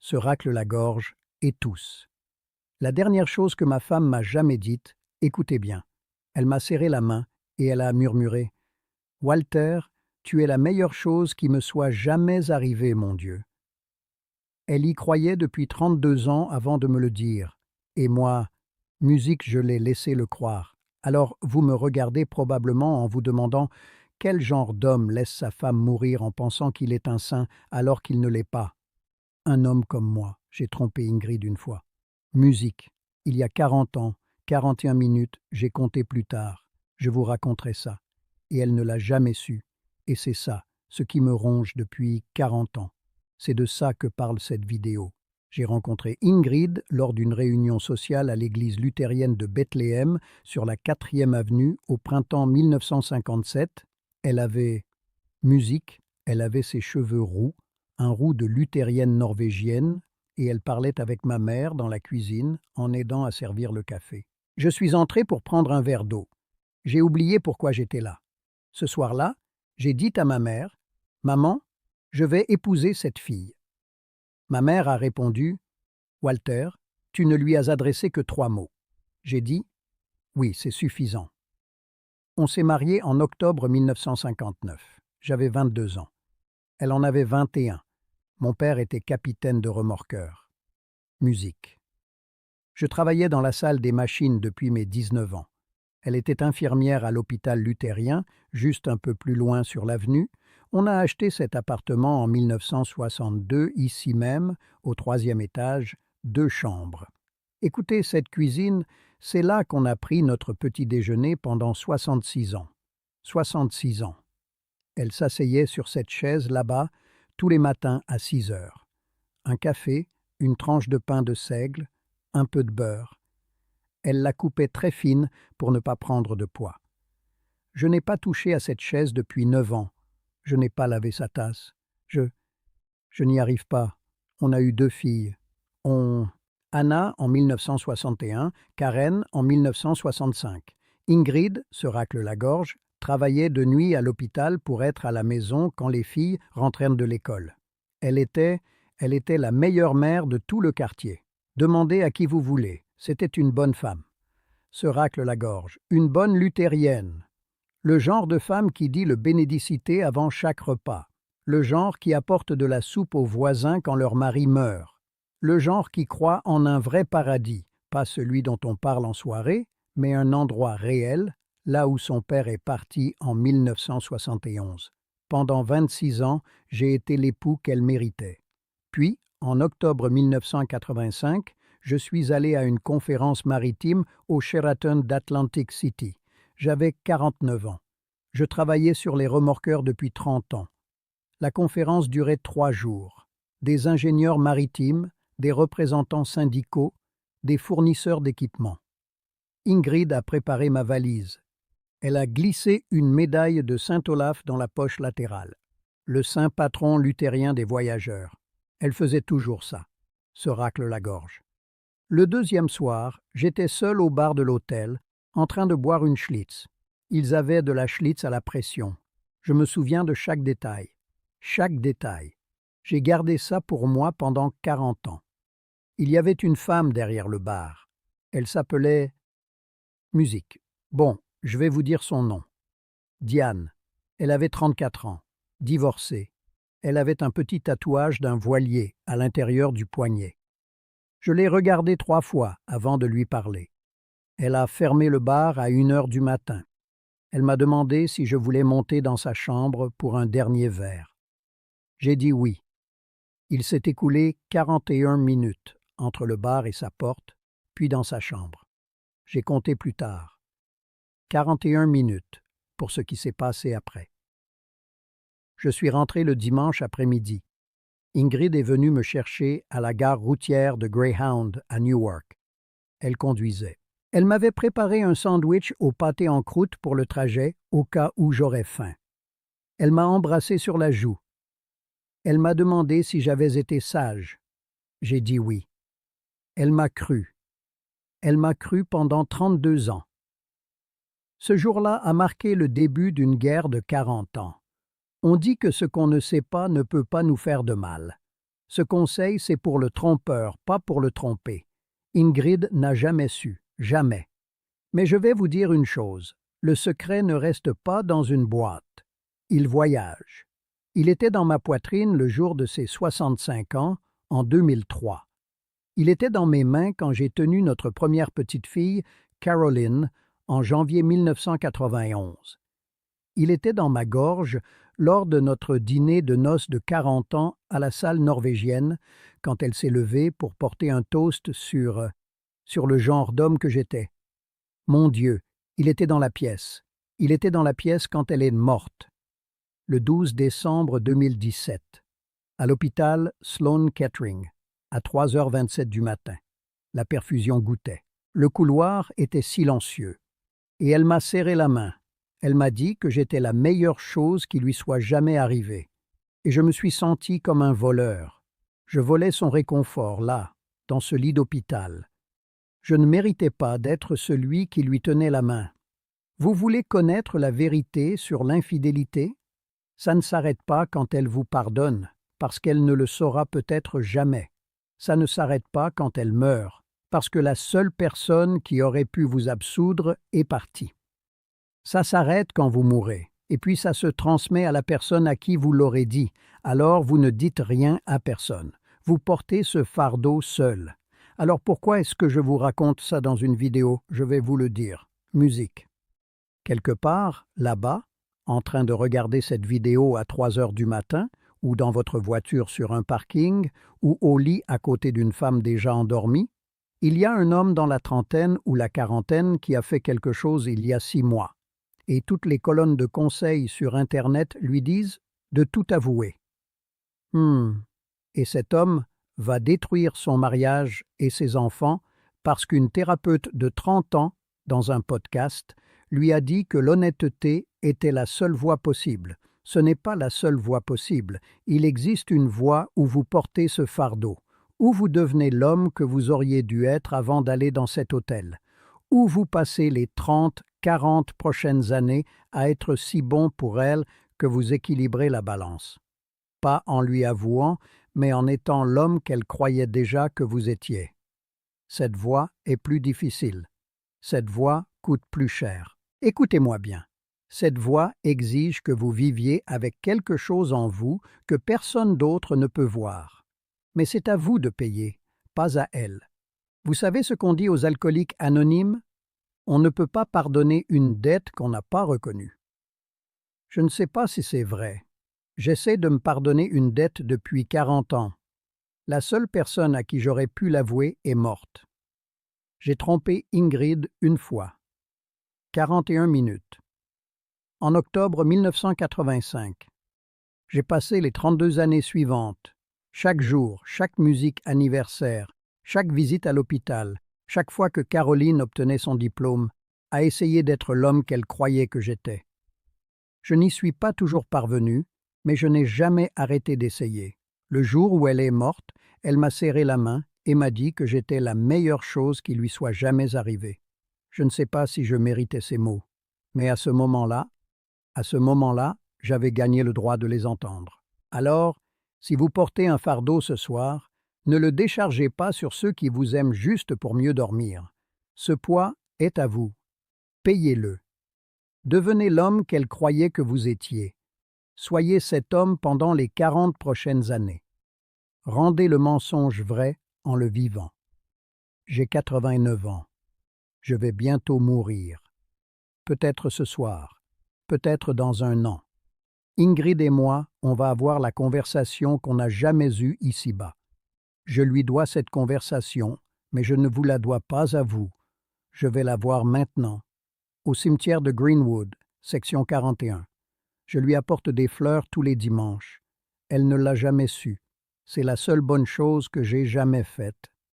se raclent la gorge et toussent. La dernière chose que ma femme m'a jamais dite, écoutez bien, elle m'a serré la main et elle a murmuré « Walter, tu es la meilleure chose qui me soit jamais arrivée, mon Dieu. » Elle y croyait depuis 32 ans avant de me le dire. Et moi, musique, je l'ai laissé le croire. Alors vous me regardez probablement en vous demandant quel genre d'homme laisse sa femme mourir en pensant qu'il est un saint alors qu'il ne l'est pas. Un homme comme moi, j'ai trompé Ingrid une fois. Musique, il y a 40 ans, 41 minutes, j'ai compté plus tard. Je vous raconterai ça. Et elle ne l'a jamais su. Et c'est ça, ce qui me ronge depuis 40 ans. C'est de ça que parle cette vidéo. J'ai rencontré Ingrid lors d'une réunion sociale à l'église luthérienne de Bethléem sur la 4e avenue au printemps 1957. Elle avait musique, elle avait ses cheveux roux, un roux de luthérienne norvégienne, et elle parlait avec ma mère dans la cuisine en aidant à servir le café. Je suis entré pour prendre un verre d'eau. J'ai oublié pourquoi j'étais là. Ce soir-là, j'ai dit à ma mère, « Maman, je vais épouser cette fille. » Ma mère a répondu, « Walter, tu ne lui as adressé que 3 mots. » J'ai dit, « Oui, c'est suffisant. » On s'est mariés en octobre 1959. J'avais 22 ans. Elle en avait 21. Mon père était capitaine de remorqueur. Musique. Je travaillais dans la salle des machines depuis mes 19 ans. Elle était infirmière à l'hôpital luthérien, juste un peu plus loin sur l'avenue. On a acheté cet appartement en 1962, ici même, au 3e étage, 2 chambres. Écoutez, cette cuisine, c'est là qu'on a pris notre petit déjeuner pendant 66 ans. 66 ans. Elle s'asseyait sur cette chaise là-bas tous les matins à 6 heures. Un café, une tranche de pain de seigle, un peu de beurre. Elle la coupait très fine pour ne pas prendre de poids. Je n'ai pas touché à cette chaise depuis 9 ans. Je n'ai pas lavé sa tasse. Je n'y arrive pas. On a eu 2 filles. Anna en 1961, Karen en 1965. Ingrid, se racle la gorge, travaillait de nuit à l'hôpital pour être à la maison quand les filles rentrèrent de l'école. Elle était la meilleure mère de tout le quartier. Demandez à qui vous voulez. C'était une bonne femme. Se racle la gorge. Une bonne luthérienne. Le genre de femme qui dit le bénédicité avant chaque repas. Le genre qui apporte de la soupe aux voisins quand leur mari meurt. Le genre qui croit en un vrai paradis, pas celui dont on parle en soirée, mais un endroit réel, là où son père est parti en 1971. Pendant 26 ans, j'ai été l'époux qu'elle méritait. Puis, en octobre 1985, je suis allé à une conférence maritime au Sheraton d'Atlantic City. J'avais 49 ans. Je travaillais sur les remorqueurs depuis 30 ans. La conférence durait 3 jours. Des ingénieurs maritimes, des représentants syndicaux, des fournisseurs d'équipements. Ingrid a préparé ma valise. Elle a glissé une médaille de Saint-Olaf dans la poche latérale. Le saint patron luthérien des voyageurs. Elle faisait toujours ça. Se racle la gorge. Le 2e soir, j'étais seul au bar de l'hôtel, en train de boire une Schlitz. Ils avaient de la Schlitz à la pression. Je me souviens de chaque détail. Chaque détail. J'ai gardé ça pour moi pendant 40 ans. Il y avait une femme derrière le bar. Elle s'appelait... Musique. Bon, je vais vous dire son nom. Diane. Elle avait 34 ans. Divorcée. Elle avait un petit tatouage d'un voilier à l'intérieur du poignet. Je l'ai regardée 3 fois avant de lui parler. Elle a fermé le bar à 1 heure du matin. Elle m'a demandé si je voulais monter dans sa chambre pour un dernier verre. J'ai dit oui. Il s'est écoulé 41 minutes entre le bar et sa porte, puis dans sa chambre. J'ai compté plus tard. 41 minutes pour ce qui s'est passé après. Je suis rentré le dimanche après-midi. Ingrid est venue me chercher à la gare routière de Greyhound à Newark. Elle conduisait. Elle m'avait préparé un sandwich au pâté en croûte pour le trajet, au cas où j'aurais faim. Elle m'a embrassé sur la joue. Elle m'a demandé si j'avais été sage. J'ai dit oui. Elle m'a cru. Elle m'a cru pendant 32 ans. Ce jour-là a marqué le début d'une guerre de 40 ans. On dit que ce qu'on ne sait pas ne peut pas nous faire de mal. Ce conseil, c'est pour le trompeur, pas pour le tromper. Ingrid n'a jamais su, jamais. Mais je vais vous dire une chose, le secret ne reste pas dans une boîte. Il voyage. Il était dans ma poitrine le jour de ses 65 ans, en 2003. Il était dans mes mains quand j'ai tenu notre première petite fille, Caroline, en janvier 1991. Il était dans ma gorge lors de notre dîner de noces de 40 ans à la salle norvégienne, quand elle s'est levée pour porter un toast sur le genre d'homme que j'étais. Mon Dieu, il était dans la pièce. Il était dans la pièce quand elle est morte. Le 12 décembre 2017, à l'hôpital Sloan Kettering, à 3h27 du matin. La perfusion goûtait. Le couloir était silencieux. Et elle m'a serré la main. Elle m'a dit que j'étais la meilleure chose qui lui soit jamais arrivée. Et je me suis senti comme un voleur. Je volais son réconfort, là, dans ce lit d'hôpital. Je ne méritais pas d'être celui qui lui tenait la main. Vous voulez connaître la vérité sur l'infidélité? Ça ne s'arrête pas quand elle vous pardonne, parce qu'elle ne le saura peut-être jamais. Ça ne s'arrête pas quand elle meurt, parce que la seule personne qui aurait pu vous absoudre est partie. Ça s'arrête quand vous mourrez, et puis ça se transmet à la personne à qui vous l'aurez dit, alors vous ne dites rien à personne. Vous portez ce fardeau seul. Alors pourquoi est-ce que je vous raconte ça dans une vidéo? Je vais vous le dire. Musique. Quelque part, là-bas, en train de regarder cette vidéo à 3 heures du matin, ou dans votre voiture sur un parking, ou au lit à côté d'une femme déjà endormie, il y a un homme dans la trentaine ou la quarantaine qui a fait quelque chose il y a 6 mois. Et toutes les colonnes de conseils sur Internet lui disent de tout avouer. Et cet homme va détruire son mariage et ses enfants parce qu'une thérapeute de 30 ans, dans un podcast, lui a dit que l'honnêteté était la seule voie possible. Ce n'est pas la seule voie possible. Il existe une voie où vous portez ce fardeau, où vous devenez l'homme que vous auriez dû être avant d'aller dans cet hôtel, où vous passez les 30, 40 prochaines années à être si bon pour elle que vous équilibrez la balance. Pas en lui avouant, mais en étant l'homme qu'elle croyait déjà que vous étiez. Cette voie est plus difficile. Cette voie coûte plus cher. Écoutez-moi bien. Cette voie exige que vous viviez avec quelque chose en vous que personne d'autre ne peut voir. Mais c'est à vous de payer, pas à elle. Vous savez ce qu'on dit aux alcooliques anonymes? On ne peut pas pardonner une dette qu'on n'a pas reconnue. Je ne sais pas si c'est vrai. J'essaie de me pardonner une dette depuis 40 ans. La seule personne à qui j'aurais pu l'avouer est morte. J'ai trompé Ingrid une fois. 41 minutes. En octobre 1985. J'ai passé les 32 années suivantes. Chaque jour, chaque musique anniversaire, chaque visite à l'hôpital, chaque fois que Caroline obtenait son diplôme, à essayer d'être l'homme qu'elle croyait que j'étais. Je n'y suis pas toujours parvenu, mais je n'ai jamais arrêté d'essayer. Le jour où elle est morte, elle m'a serré la main et m'a dit que j'étais la meilleure chose qui lui soit jamais arrivée. Je ne sais pas si je méritais ces mots, mais à ce moment-là, j'avais gagné le droit de les entendre. Alors, si vous portez un fardeau ce soir, ne le déchargez pas sur ceux qui vous aiment juste pour mieux dormir. Ce poids est à vous. Payez-le. Devenez l'homme qu'elle croyait que vous étiez. Soyez cet homme pendant les 40 prochaines années. Rendez le mensonge vrai en le vivant. J'ai 89 ans. Je vais bientôt mourir. Peut-être ce soir. Peut-être dans un an. Ingrid et moi, on va avoir la conversation qu'on n'a jamais eue ici-bas. Je lui dois cette conversation, mais je ne vous la dois pas à vous. Je vais la voir maintenant, au cimetière de Greenwood, section 41. Je lui apporte des fleurs tous les dimanches. Elle ne l'a jamais su. C'est la seule bonne chose que j'ai jamais faite.